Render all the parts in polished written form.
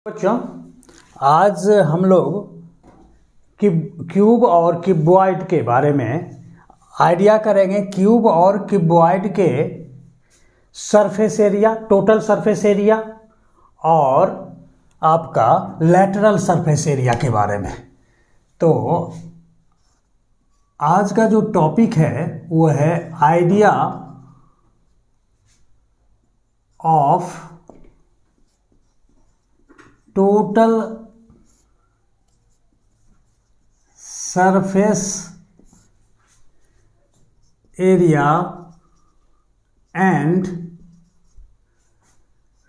बच्चों, आज हम लोग क्यूब और क्यूबॉइड के बारे में आइडिया करेंगे। क्यूब और क्यूबॉइड के surface area, total surface area और आपका लैटरल सरफेस एरिया के बारे में। तो आज का जो टॉपिक है वो है idea of total surface area and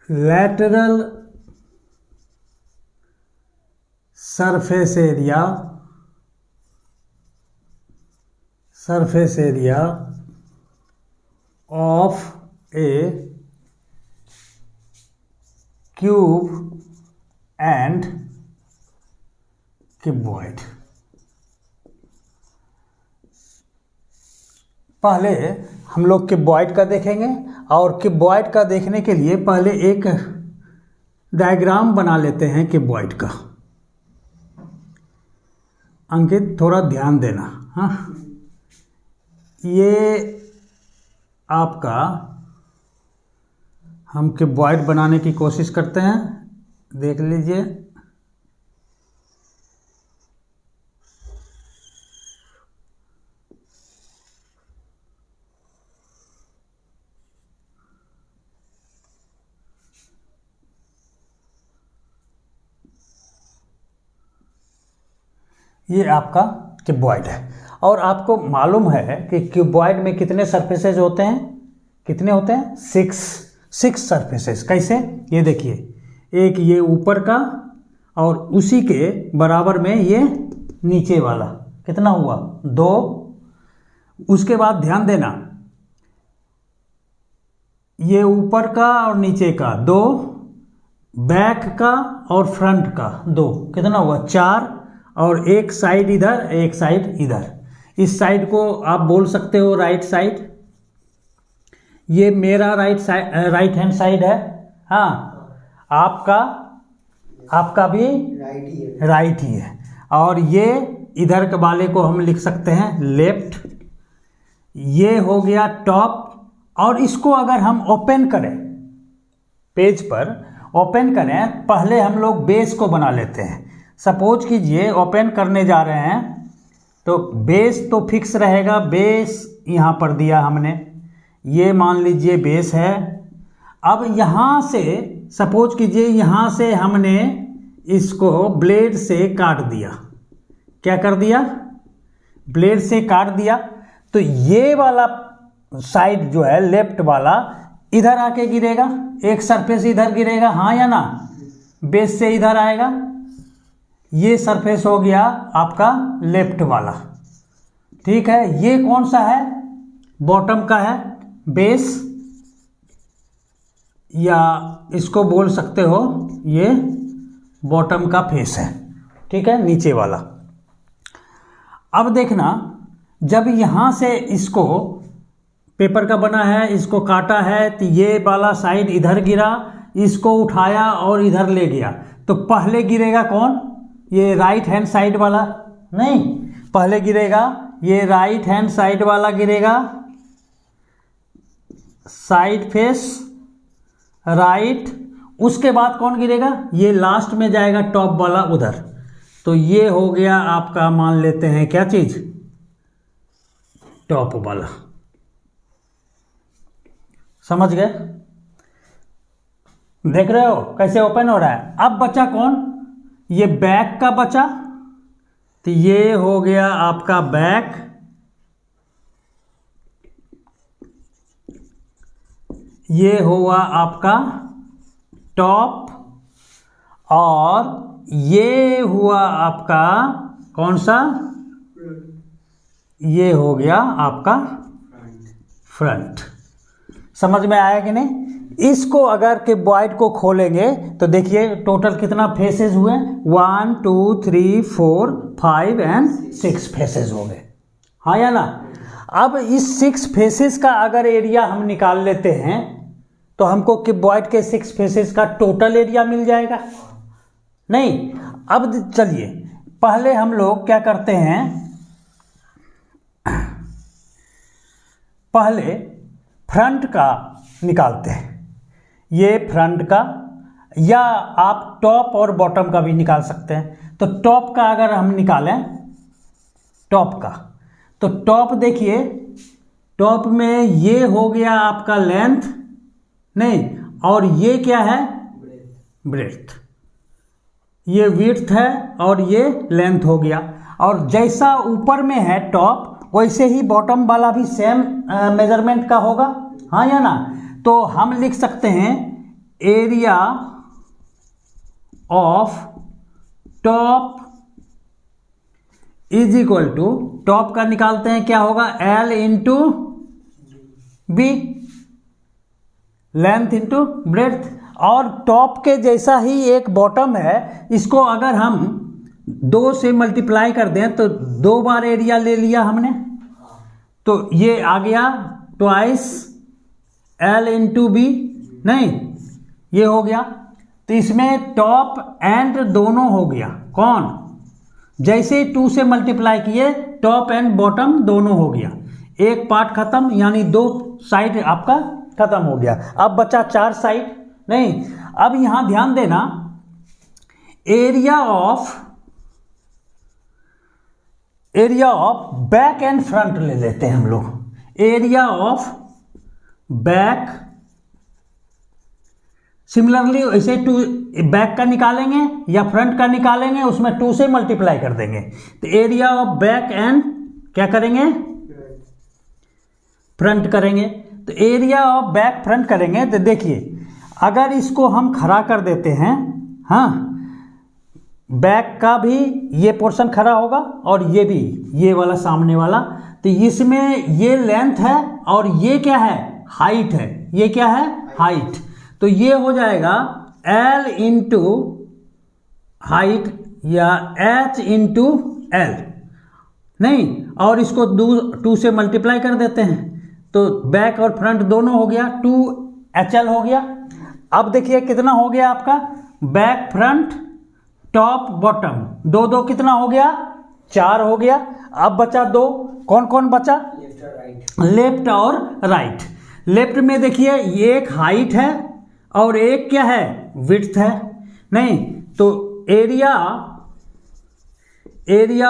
lateral surface area of a cube and cuboid। पहले हम लोग क्यूबॉइड का देखेंगे और क्यूबॉइड का देखने के लिए पहले एक डायग्राम बना लेते हैं क्यूबॉइड का। अंकित थोड़ा ध्यान देना। हाँ, ये आपका हम क्यूबॉइड बनाने की कोशिश करते हैं, देख लीजिए। ये आपका क्यूबॉइड है और आपको मालूम है कि क्यूबॉइड में कितने सरफेसेस होते हैं? कितने होते हैं? Six surfaces. कैसे? ये देखिए, एक ये ऊपर का और उसी के बराबर में ये नीचे वाला। कितना हुआ? 2। उसके बाद ध्यान देना, ये ऊपर का और नीचे का 2, बैक का और फ्रंट का 2। कितना हुआ? 4। और एक साइड इधर, एक साइड इधर। इस साइड को आप बोल सकते हो राइट साइड। ये मेरा राइट हैंड साइड है। हाँ, आपका भी राइट ही है। और ये इधर के वाले को हम लिख सकते हैं लेफ्ट। ये हो गया टॉप। और इसको अगर हम ओपन करें, पेज पर ओपन करें, पहले हम लोग बेस को बना लेते हैं। सपोज कीजिए ओपन करने जा रहे हैं तो बेस तो फिक्स रहेगा। बेस यहाँ पर दिया हमने, ये मान लीजिए बेस है। अब यहाँ से सपोज कीजिए, यहाँ से हमने इसको ब्लेड से काट दिया। क्या कर दिया? ब्लेड से काट दिया। तो ये वाला साइड जो है लेफ्ट वाला इधर आके गिरेगा, एक सरफेस इधर गिरेगा, हाँ या ना? बेस से इधर आएगा। ये सरफेस हो गया आपका लेफ्ट वाला। ठीक है, ये कौन सा है? बॉटम का है, बेस, या इसको बोल सकते हो ये बॉटम का फेस है। ठीक है, नीचे वाला। अब देखना, जब यहाँ से इसको पेपर का बना है, इसको काटा है, तो ये वाला साइड इधर गिरा, इसको उठाया और इधर ले गया। तो पहले गिरेगा कौन? ये राइट हैंड साइड वाला। नहीं, पहले गिरेगा ये राइट हैंड साइड वाला गिरेगा, साइड फेस राइट। उसके बाद कौन गिरेगा? ये लास्ट में जाएगा टॉप वाला उधर। तो ये हो गया आपका, मान लेते हैं क्या चीज? टॉप वाला। समझ गए? देख रहे हो कैसे ओपन हो रहा है? अब बचा कौन? ये बैक का बचा। तो ये हो गया आपका बैक। ये हुआ आपका टॉप। और ये हुआ आपका कौन सा? ये हो गया आपका फ्रंट। समझ में आया कि नहीं? इसको अगर क्यूबॉइड को खोलेंगे तो देखिए टोटल कितना फेसेस हुए? 1 2 3 4 5 एंड 6 फेसेस हो गए, हाँ या ना? अब इस 6 फेसेस का अगर एरिया हम निकाल लेते हैं तो हमको क्यूबॉइड के 6 फेसेस का टोटल एरिया मिल जाएगा। नहीं, अब चलिए पहले हम लोग क्या करते हैं, पहले फ्रंट का निकालते हैं। ये फ्रंट का, या आप टॉप और बॉटम का भी निकाल सकते हैं। तो टॉप का अगर हम निकालें, टॉप का, तो टॉप देखिए, टॉप में ये हो गया आपका लेंथ, नहीं, और ये क्या है, ब्रेड्थ। ये विड्थ है और ये लेंथ हो गया। और जैसा ऊपर में है टॉप, वैसे ही बॉटम वाला भी सेम मेजरमेंट का होगा, हाँ या ना। तो हम लिख सकते हैं area of top is equal to, top का निकालते हैं क्या होगा, L into B, length into breadth. और टॉप के जैसा ही एक बॉटम है, इसको अगर हम 2 से मल्टीप्लाई कर दें तो 2 बार एरिया ले लिया हमने, तो ये आ गया ट्वाइस L इंटू बी, नहीं, ये हो गया। तो इसमें टॉप एंड दोनों हो गया, कौन, जैसे 2 से मल्टीप्लाई किए टॉप एंड बॉटम दोनों हो गया, एक पार्ट खत्म, यानी 2 साइड आपका खत्म हो गया। अब बचा 4 साइड, नहीं। अब यहां ध्यान देना, area of back and front ले लेते हैं हम लोग। एरिया ऑफ बैक, सिमिलरली ऐसे 2 बैक का निकालेंगे या फ्रंट का निकालेंगे, उसमें 2 से मल्टीप्लाई कर देंगे। तो एरिया ऑफ बैक एंड क्या करेंगे, फ्रंट करेंगे। तो एरिया ऑफ बैक फ्रंट करेंगे। तो देखिए, अगर इसको हम खड़ा कर देते हैं, हाँ, बैक का भी ये पोर्शन खड़ा होगा और ये भी, ये वाला सामने वाला, तो इसमें ये लेंथ है और ये क्या है, हाइट है। ये क्या है, हाइट। तो ये हो जाएगा L इंटू हाइट या H इंटू L, नहीं, और इसको 2 से मल्टीप्लाई कर देते हैं, तो बैक और फ्रंट दोनों हो गया, 2HL हो गया। अब देखिए कितना हो गया आपका, बैक फ्रंट टॉप बॉटम, 2 कितना हो गया, 4 हो गया। अब बचा 2, कौन कौन बचा, लेफ्ट और राइट। लेफ्ट में देखिए ये एक हाइट है और एक क्या है, विड्थ है, नहीं। तो एरिया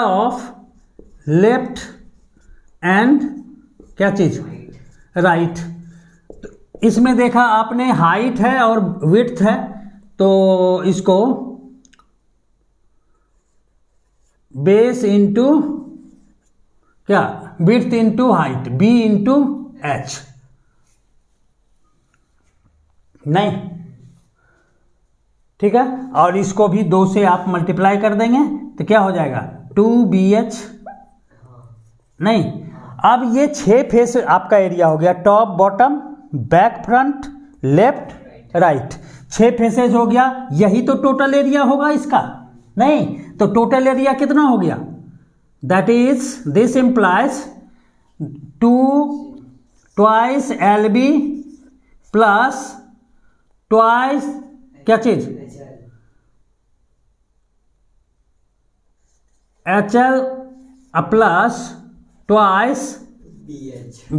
ऑफ लेफ्ट एंड क्या चीज, राइट। तो इसमें देखा आपने हाइट है और विड्थ है, तो इसको बेस इंटू क्या, width into height, B into H, नहीं, ठीक है। और इसको भी 2 से आप मल्टीप्लाई कर देंगे तो क्या हो जाएगा, 2BH, नहीं। अब ये 6 फेस आपका एरिया हो गया, top bottom back front left right, 6 faces हो गया। यही तो टोटल एरिया होगा इसका, नहीं। तो टोटल एरिया कितना हो गया, that is, this implies 2 LB plus twice क्या चीज, HL प्लस ट्वाइस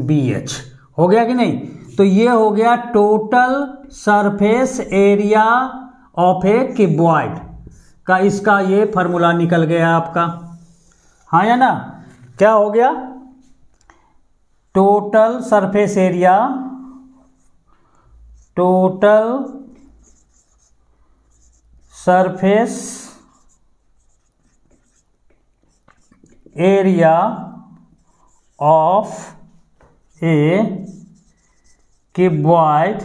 BH हो गया कि नहीं। तो ये हो गया total surface area of a cuboid का, इसका ये फार्मूला निकल गया आपका, हाँ या ना। क्या हो गया, total surface area, total surface area of a cuboid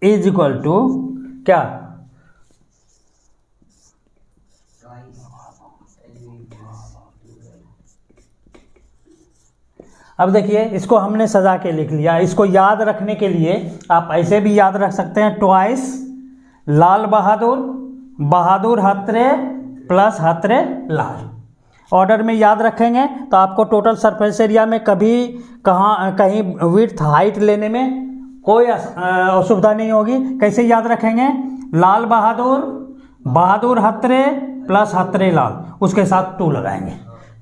is equal to क्या, अब देखिए इसको हमने सजा के लिख लिया। इसको याद रखने के लिए आप ऐसे भी याद रख सकते हैं, ट्वाइस लाल बहादुर हत्रे प्लस हत्रे लाल, ऑर्डर में याद रखेंगे तो आपको टोटल सरफेस एरिया में कभी कहीं विड्थ हाइट लेने में कोई असुविधा नहीं होगी। कैसे याद रखेंगे, लाल बहादुर बहादुर हत्रे प्लस हत्रे लाल, उसके साथ 2 लगाएंगे,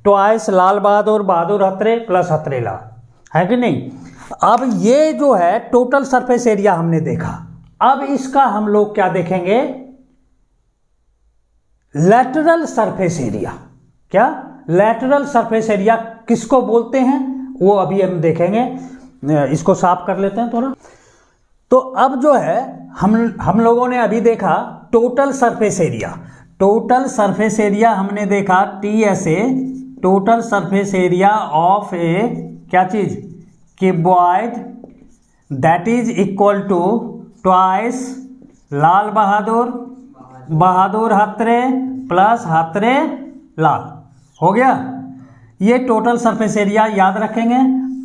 ट्वाइस लाल बहादुर, बहादुर हत्रे प्लस हत्रे लाल, है कि नहीं। अब ये जो है टोटल सरफेस एरिया हमने देखा, अब इसका हम लोग क्या देखेंगे, लैटरल सरफेस एरिया। क्या लैटरल सरफेस एरिया किसको बोलते हैं वो अभी हम देखेंगे। इसको साफ कर लेते हैं थोड़ा। तो अब जो है हम लोगों ने अभी देखा total surface area. Total surface area हमने देखा TSA, total surface area of a क्या चीज, cuboid, that is equal to twice Lal Bahadur, Bahadur हत्रे प्लस हत्रे लाल, हो गया। ये टोटल सरफेस एरिया याद रखेंगे।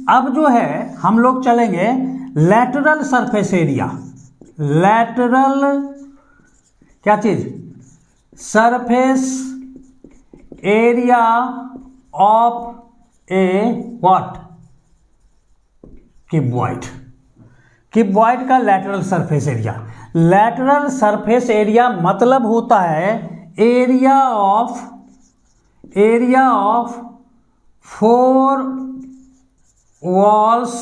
अब जो है हम लोग चलेंगे लैटरल सरफेस एरिया। लैटरल क्या चीज, surface area of a what, cuboid. Cuboid का लैटरल सरफेस एरिया। लैटरल सरफेस एरिया मतलब होता है एरिया ऑफ 4 वॉल्स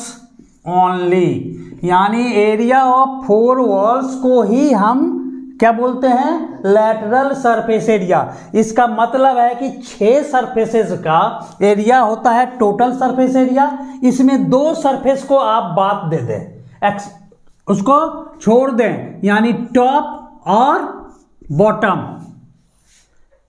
ओनली, यानी एरिया ऑफ 4 वॉल्स को ही हम क्या बोलते हैं, लैटरल सरफेस एरिया। इसका मतलब है कि 6 सरफेसेस का एरिया होता है टोटल सरफेस एरिया। इसमें 2 सरफेस को आप बात दे दें, उसको छोड़ दें, यानी टॉप और बॉटम।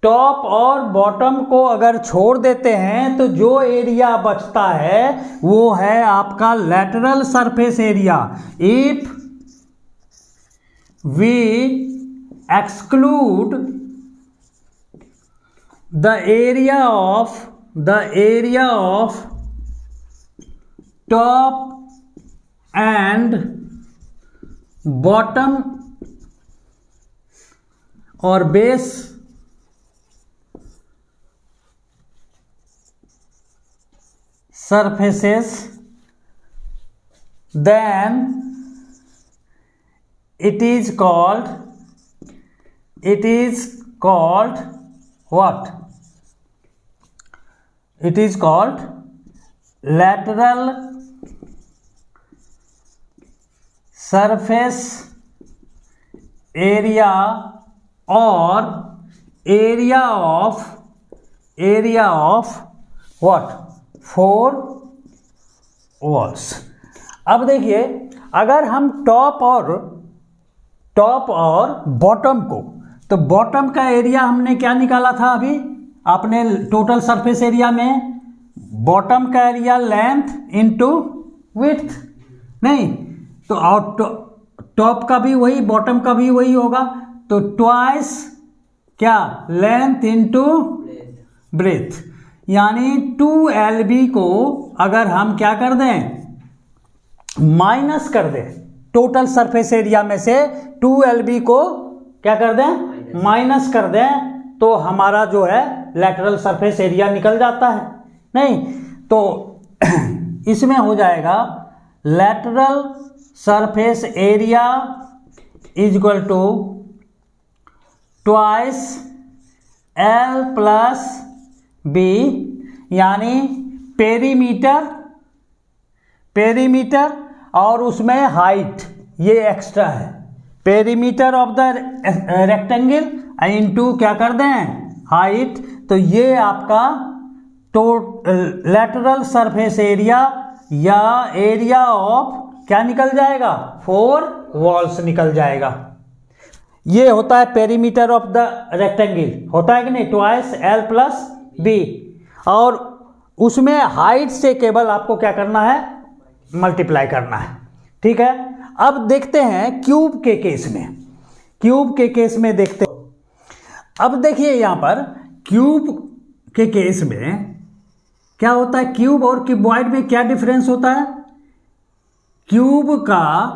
टॉप और बॉटम को अगर छोड़ देते हैं तो जो एरिया बचता है वो है आपका lateral surface area. If we exclude the area of top and bottom और base surfaces, then it is called what? It is called lateral surface area or area of what? 4 walls. अब देखिए अगर हम टॉप और bottom को, तो bottom का area हमने क्या निकाला था अभी आपने टोटल सरफेस एरिया में, बॉटम का एरिया लेंथ इनटू विड्थ, नहीं तो और टॉप का भी वही बॉटम का भी वही होगा, तो ट्वाइस क्या लेंथ इनटू ब्रेथ, यानी 2LB को अगर हम क्या कर दें, माइनस कर दें टोटल सरफेस एरिया में से 2LB को क्या कर दें, माइनस कर दें, तो हमारा जो है लैटरल सरफेस एरिया निकल जाता है। नहीं तो इसमें हो जाएगा lateral surface area is equal to twice L plus B, यानी पेरीमीटर और उसमें हाइट, ये एक्स्ट्रा है, perimeter of the rectangle into क्या कर दें हाइट, तो ये आपका लैटरल सरफेस एरिया या एरिया ऑफ क्या निकल जाएगा, 4 वॉल्स निकल जाएगा। ये होता है पेरीमीटर ऑफ द रेक्टेंगल, होता है कि नहीं, ट्वाइस L प्लस B, और उसमें हाइट से केवल आपको क्या करना है, मल्टीप्लाई करना है। ठीक है, अब देखते हैं क्यूब के केस में, क्यूब के केस में देखते हैं। अब देखिए यहां पर क्यूब के केस में क्या होता है, क्यूब और क्यूबॉइड में क्या डिफरेंस होता है, क्यूब का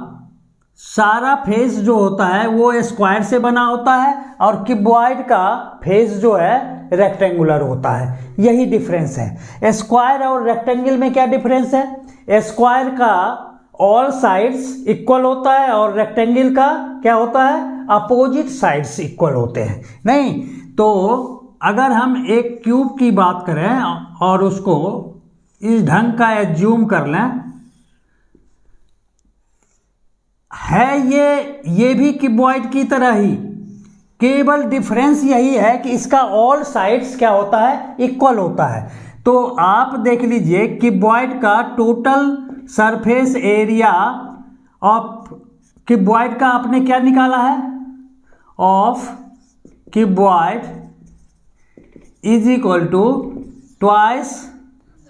सारा फेस जो होता है वो स्क्वायर से बना होता है और क्यूबॉइड का फेस जो है रेक्टेंगुलर होता है, यही डिफरेंस है। स्क्वायर और रेक्टेंगल में क्या डिफरेंस है, स्क्वायर का ऑल साइड्स इक्वल होता है और रेक्टेंगल का क्या होता है, अपोजिट साइड्स इक्वल होते हैं। नहीं तो अगर हम एक क्यूब की बात करें और उसको इस ढंग का एज्यूम कर लें, है ये भी क्यूबॉइड की तरह ही, केवल डिफरेंस यही है कि इसका ऑल साइड्स क्या होता है, इक्वल होता है। तो आप देख लीजिए क्यूबॉइड का total surface area of cuboid का आपने क्या निकाला है, of cuboid is equal to twice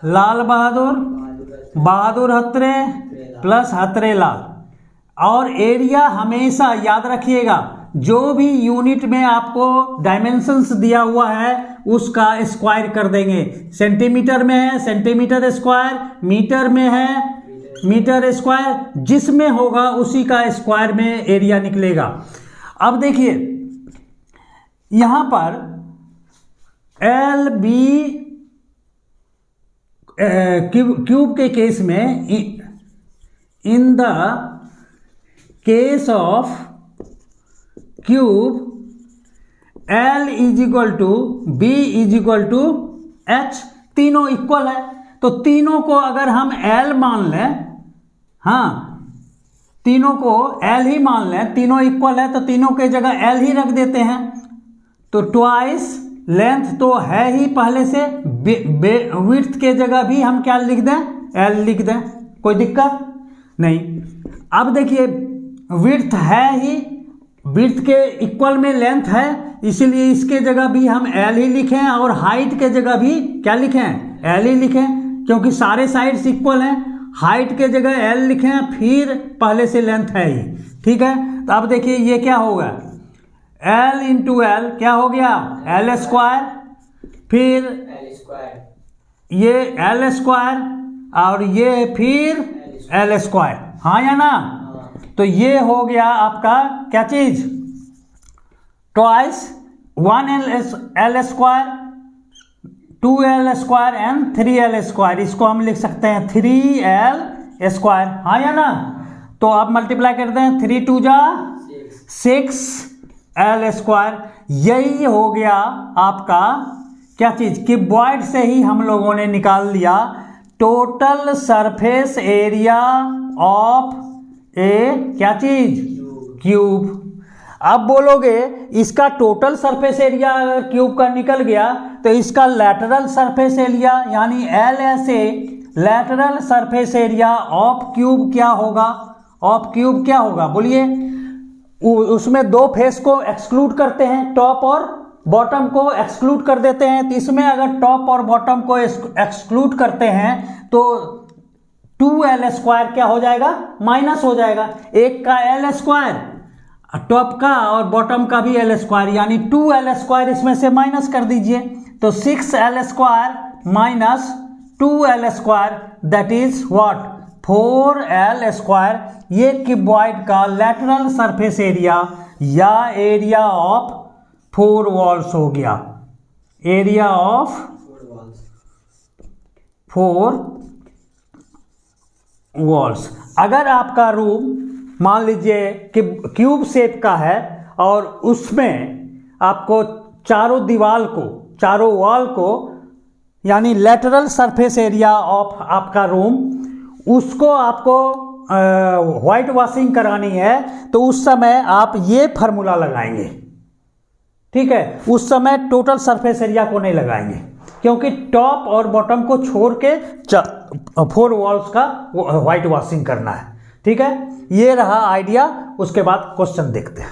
Lal Bahadur हथरे प्लस हथरे लाल। और एरिया हमेशा याद रखिएगा, जो भी यूनिट में आपको डायमेंशंस दिया हुआ है उसका स्क्वायर कर देंगे। सेंटीमीटर में है सेंटीमीटर स्क्वायर, मीटर में है मीटर स्क्वायर, जिसमें होगा उसी का स्क्वायर में एरिया निकलेगा। अब देखिए यहां पर एल बी क्यूब के केस में, in the case of cube L is equal to B is equal to H, तीनों इक्वल है। तो तीनों को अगर हम L मान लें, हाँ तीनों को L ही मान लें, तीनों इक्वल है तो तीनों के जगह L ही रख देते हैं। तो ट्वाइस लेंथ तो है ही पहले से, विड्थ के जगह भी हम क्या लिख दें, L लिख दें, कोई दिक्कत नहीं। अब देखिए विड्थ है ही, विड्थ के इक्वल में लेंथ है, इसीलिए इसके जगह भी हम L ही लिखें और हाइट के जगह भी क्या लिखें, L ही लिखें, क्योंकि सारे साइड्स इक्वल हैं। हाइट के जगह L लिखें, फिर पहले से लेंथ है ही, ठीक है। तो अब देखिए ये क्या होगा, L इंटू L क्या हो गया, L स्क्वायर, फिर ये L स्क्वायर और ये फिर L स्क्वायर, हाँ या ना। तो ये हो गया आपका क्या चीज, twice 1L square 2L square and 3L square, इसको हम लिख सकते हैं 3L स्क्वायर, हाँ या ना। तो आप मल्टीप्लाई करते हैं, 3 2 जा 6L स्क्वायर। यही हो गया आपका क्या चीज, क्यूबॉइड से ही हम लोगों ने निकाल लिया total surface area of a क्या चीज, क्यूब। अब बोलोगे इसका टोटल सरफेस एरिया अगर क्यूब का निकल गया तो इसका लैटरल सरफेस एरिया यानी LSA lateral surface area of cube क्या होगा, ऑफ क्यूब क्या होगा बोलिए। उसमें दो फेस को एक्सक्लूड करते हैं, टॉप और बॉटम को एक्सक्लूड कर देते हैं। तो इसमें अगर टॉप और बॉटम को एक्सक्लूड करते हैं तो 2L स्क्वायर क्या हो जाएगा, माइनस हो जाएगा। एक का L स्क्वायर, टॉप का और बॉटम का भी L स्क्वायर, यानी 2L स्क्वायर इसमें से माइनस कर दीजिए। तो 6L square minus 2L square that is what, 4L square. ये क्यूबॉइड का लैटरल सरफेस एरिया या एरिया ऑफ 4 वॉल्स हो गया, एरिया ऑफ 4 वॉल्स। अगर आपका रूम मान लीजिए कि क्यूब शेप का है और उसमें आपको चारों दीवार को, चारों वॉल को, यानी लेटरल सरफेस एरिया ऑफ आपका रूम, उसको आपको व्हाइट वॉशिंग करानी है तो उस समय आप ये फार्मूला लगाएंगे, ठीक है। उस समय टोटल सरफेस एरिया को नहीं लगाएंगे क्योंकि टॉप और बॉटम को छोड़ के 4 वॉल्स का व्हाइट वॉशिंग करना है, ठीक है। ये रहा आइडिया। उसके बाद क्वेश्चन देखते हैं।